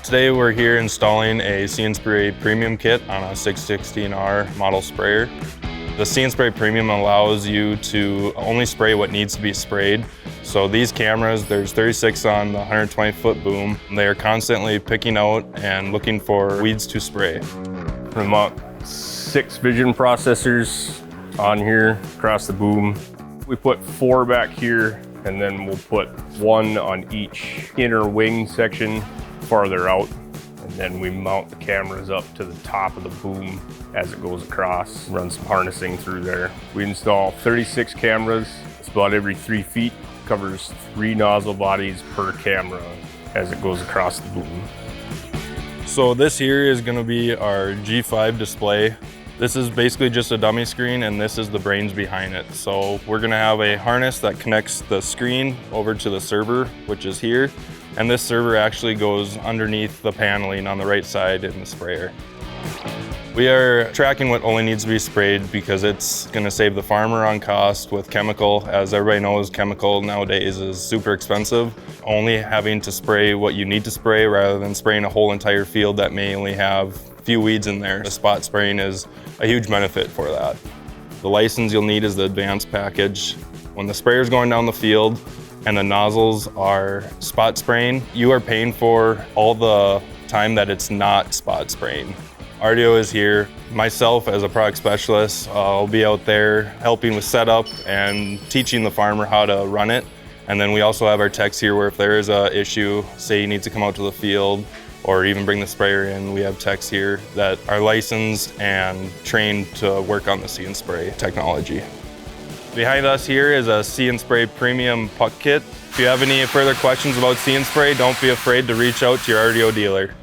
Today we're here installing a See & Spray Premium kit on a 616R model sprayer. The See & Spray Premium allows you to only spray what needs to be sprayed. So these cameras, there's 36 on the 120-foot boom. They are constantly picking out and looking for weeds to spray. We mount 6 vision processors on here across the boom. We put 4 back here, and then we'll put 1 on each inner wing section farther out. And then we mount the cameras up to the top of the boom as it goes across, run some harnessing through there. We install 36 cameras. It's about every 3 feet, covers 3 nozzle bodies per camera as it goes across the boom. So this here is going to be our G5 display. This is basically just a dummy screen, and this is the brains behind it. So we're going to have a harness that connects the screen over to the server, which is here. And this server actually goes underneath the paneling on the right side in the sprayer. We are tracking what only needs to be sprayed because it's going to save the farmer on cost with chemical. As everybody knows, chemical nowadays is super expensive. Only having to spray what you need to spray rather than spraying a whole entire field that may only have a few weeds in there. The spot spraying is a huge benefit for that. The license you'll need is the advanced package. When the sprayer is going down the field and the nozzles are spot spraying, you are paying for all the time that it's not spot spraying. RDO is here. Myself as a product specialist, I'll be out there helping with setup and teaching the farmer how to run it. And then we also have our techs here where if there is an issue, say you need to come out to the field or even bring the sprayer in, we have techs here that are licensed and trained to work on the See & Spray technology. Behind us here is a See & Spray Premium puck kit. If you have any further questions about See & Spray, don't be afraid to reach out to your RDO dealer.